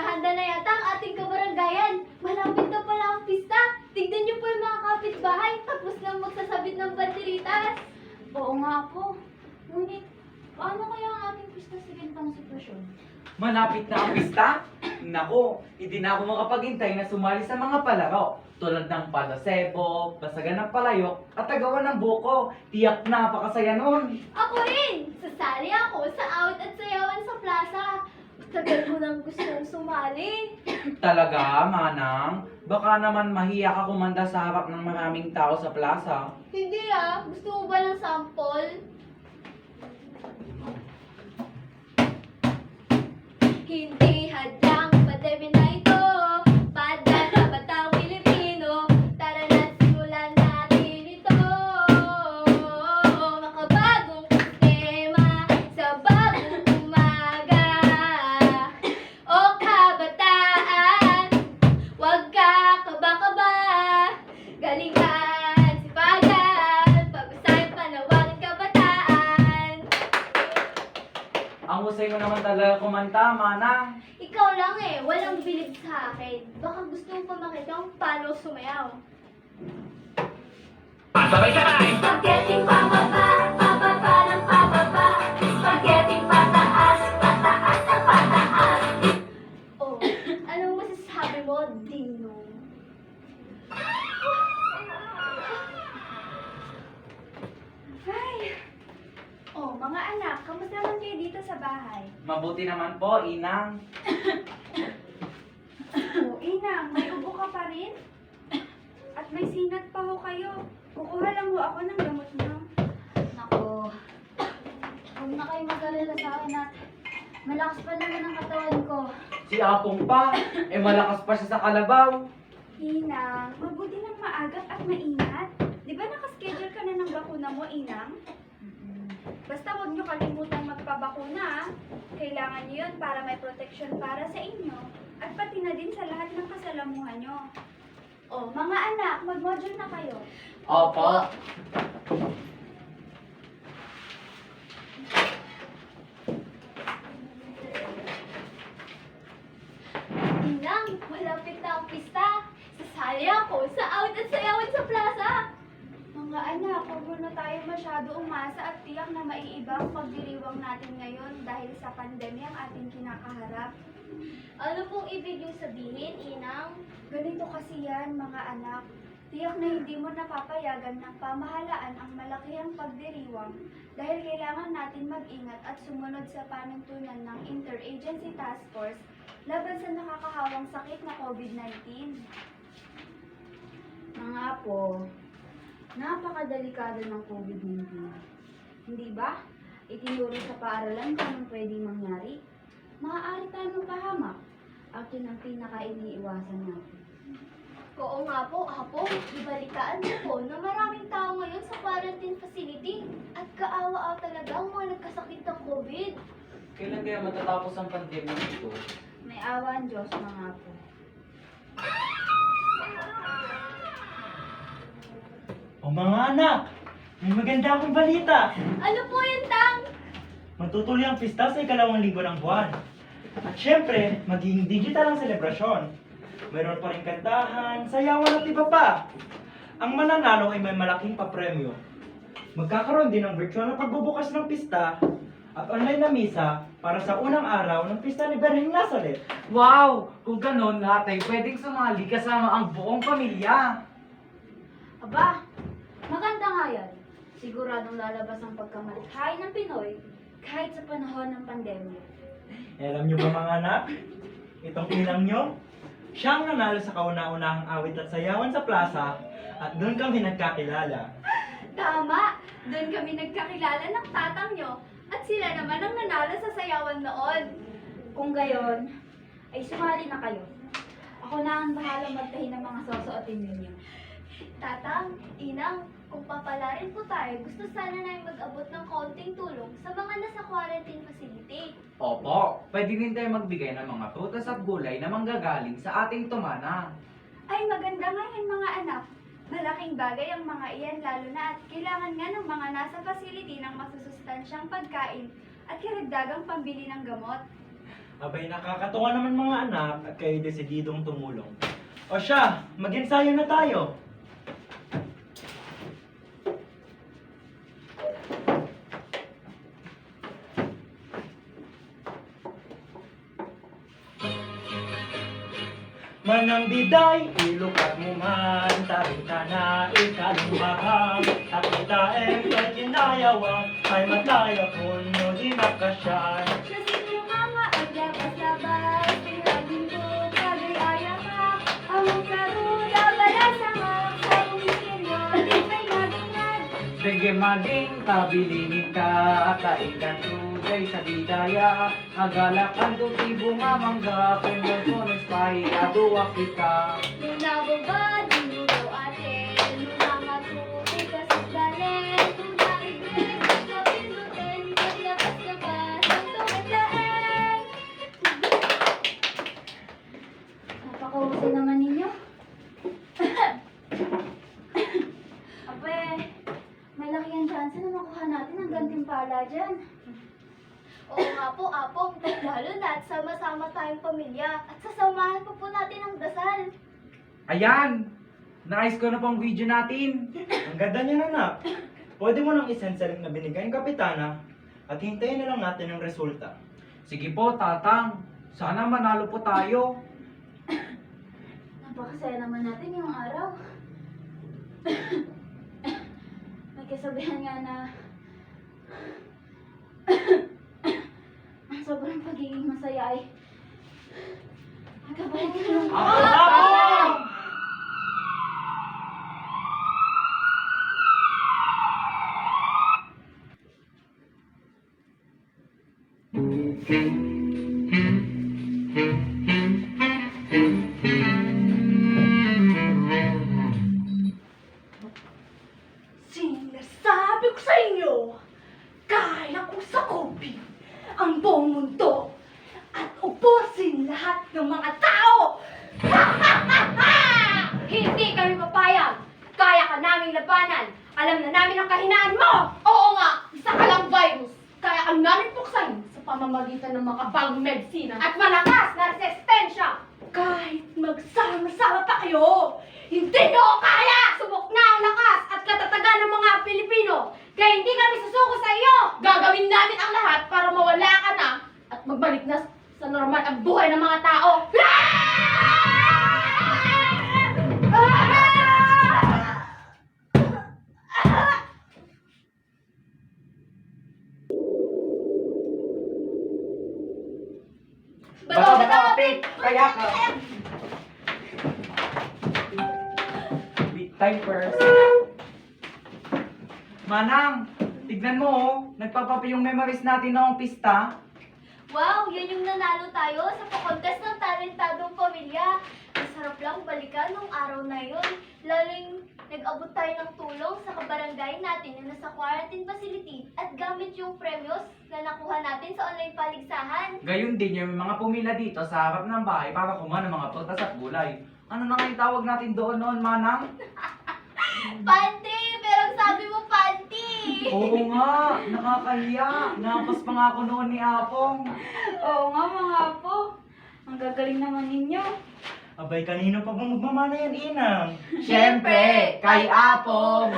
Handa-handa na yata ang ating kabaranggayan. Malapit na pala ang pista. Tignan niyo po yung mga kapitbahay. Tapos na magsasabit ng banderitas. Oo nga po. Ngunit, paano kaya ang ating pista sa ganitong sitwasyon? Malapit na ang pista? Nako, hindi na ako makapaghintay na sumali sa mga palaro. Tulad ng palasebo, pasagan ng palayok, at tagawan ng buko. Tiyak na, napakasaya nun. Ako rin! Sasali ako sa awit at sayawan sa plaza. Tagal ko nang gustong sumali. Talaga, Manang? Baka naman mahiya ka kumanda sa harap ng maraming tao sa plaza. Hindi ah. Gusto mo ba ng sample? Hindi hadlang pandemya na ito. Padala sa batang Pilipino. Tara na simulan natin ito. Makabagong sistema sa bagong umaga. O kabataan, huwag ka kaba-kaba. Galingan, sipagan, pag-usay panawagan kabataan. Ang husay mo naman talaga kumanta, Manang. Ikaw lang eh, walang bilib sa akin. Baka gusto mo pa makita kung paano sumayaw. Sabay-sabay! Spaghetti pababa, pababa ng pababa. Spaghetti pataas, pataas ng pataas. Oh, anong masasabi mo, Dino? Ay! Oh, mga anak, kamusta naman kayo dito sa bahay? Mabuti naman po, Inang. Oh, Inang, may ubo ka pa rin? At may sinat pa ho kayo. Kukuha lang ho ako ng gamot niyo. Nako, huwag na kayo mag-alala sa akin at malakas pa naman ang katawan ko. Si Apong pa, malakas pa siya sa kalabaw. Inang, mabuti ng maagat at maingat. Di ba nakaschedule ka na ng bakuna mo, Inang? Basta huwag niyo kalimutan magpabakuna, ah. Kailangan niyo yun para may protection para sa inyo. At pati na din sa lahat ng kasalamuhan niyo. Oh, mga anak, mag-module na kayo. Opo. Inang, malapit na ang pista. Sasali ako sa awit at sayawan sa plaza. Mga anak, huwag muna tayo masyado umasa at tiyak na maiibang pagdiriwang natin ngayon dahil sa pandemya ang ating kinakaharap. Ano pong ibig niyong sabihin, Inang? Ganito kasi yan, mga anak. Tiyak na hindi mo napapayagan ng pamahalaan ang malakihang pagdiriwang dahil kailangan natin mag-ingat at sumunod sa panuntunan ng Interagency Task Force laban sa nakakahawang sakit na COVID-19. Mga apo, napakadelikado ng COVID-19. Hindi ba? Itinuro sa paaralan kung anong pwedeng mangyari. Maaari tayong mapahamak. At yun ang pinaka-iniiwasan natin. Oo nga po, Apo. Ibalitaan niyo po na maraming tao ngayon sa quarantine facility. At kaawa-awa talaga ang mga nagkasakit ng COVID. Kailan kaya matatapos ang pandemya nito? May awa ang Diyos, mga apo. O mga anak, may maganda akong balita. Ano po yun, Tang? Matutuloy ang pista sa ikalawang linggo ng buwan. At syempre, magiging digital ang selebrasyon. Mayroon pa rin kantahan, sayawan at iba pa. Ang mananalo ay may malaking papremyo. Magkakaroon din ng virtual na pagbubukas ng pista at online na misa para sa unang araw ng pista ni Berheng Nazaret. Wow! Kung ganon, lahat ay pwedeng sumali kasama ang buong pamilya. Aba, maganda nga yan. Siguradong lalabas ang pagkamalikhain ng Pinoy kahit sa panahon ng pandemya. Alam nyo ba mga anak? Itong inang nyo, siyang nanalo sa kauna-unahang awit at sayawan sa plaza at doon kami nagkakilala. Tama! Doon kami nagkakilala ng tatang nyo. At sila naman ang nanalo sa sayawan noon. Kung gayon, ay sumali na kayo. Ako na ang bahala magtahi ng mga susuotin ninyo. Tatang, Inang, kung papalarin po tayo, gusto sana namin mag-abot ng konting tulong sa mga nasa quarantine facility. Opo, pwede din tayo magbigay ng mga prutas at gulay na manggagaling sa ating tumana. Ay, maganda nga yan, mga anak. Malaking bagay ang mga iyan lalo na at kailangan nga ng mga nasa facility ng masusustansyang pagkain at karagdagang pambili ng gamot. Abay, nakakatuwa naman mga anak at kayo desididong tumulong. O siya, mag-ensayo na tayo. Manang biday, ilukat mo man, tarin ka na ikalumbahang. Akita ay kinayawang, ay mataya puno di nakasyan. Nasito mga aglabas-labas, pinagin ko, kagayaya ka. Among karuda, balasangak, sa umikinyo, di may maginag. Sige maging kabilingin ka, kailan tugay sa bidaya. Agalakan tuti bunga mangga, pendersones pahi aduwa kita. Lunabo ba, dinulo ate, lumanga tuti kasagalit, tunaigrin, kapindutin, paglakas-lakas, ang tumaglaan. Napakahusay naman ninyo. Ape, may laki ang chance na makuha natin ang gantimpala dyan. Oo nga po, Apong, lalo na at sama-sama tayong pamilya at sasamahan po natin ang dasal. Ayan! Naayos ko na pang video natin. Ang ganda niya anak. Pwede mo nang isend sa link na binigay ng kapitana at hintayin na lang natin ang resulta. Sige po, Tatang. Sana manalo po tayo. Napakasaya naman natin yung araw. May kasabihan nga na ang sobrang pagiging masaya ay magkabalik ka ng Sinasabi ko sa inyo, kaya ko sakupin ang buong mundo at ubusin lahat ng mga tao! Hindi kami papayag! Kaya ka naming labanan! Alam na namin ang kahinaan mo! Oo nga! Isa ka lang virus! Kaya ka namin puksain sa pamamagitan ng makabagong medisina at malakas na resistensya! Kahit magsama-sama pa kayo, hindi nyo ako kaya! Subok na ang lakas at katatagan ng mga Pilipino! Kaya hindi kami susuko sa iyo! Gagawin namin ang lahat para mawala ka na at magbalik na sa normal ang buhay ng mga tao! Bato-bato-pit! Kaya ka! Big time first. Manang, tignan mo oh. Nagpapapi yung memories natin noong pista. Wow, yun yung nanalo tayo sa pakontes ng talentadong pamilya. Ang sarap lang balikan nung araw na yun. Lalo yung nag-abot tayo ng tulong sa kabarangay natin na nasa quarantine facility at gamit yung premyos na nakuha natin sa online paligsahan. Gayun din yung mga pumila dito sa harap ng bahay para kumuha ng mga prutas at gulay. Ano na ngayon tawag natin doon noon, Manang? Pantry! Pero ang sabi mo, panty! Oo nga, nakakahiya. Napas pa nga ako noon ni Apong. Oo nga mga apo. Ang gagaling naman ninyo. Abay, kanino pa bang magmamana yan, Inang? Siyempre, kay Apong.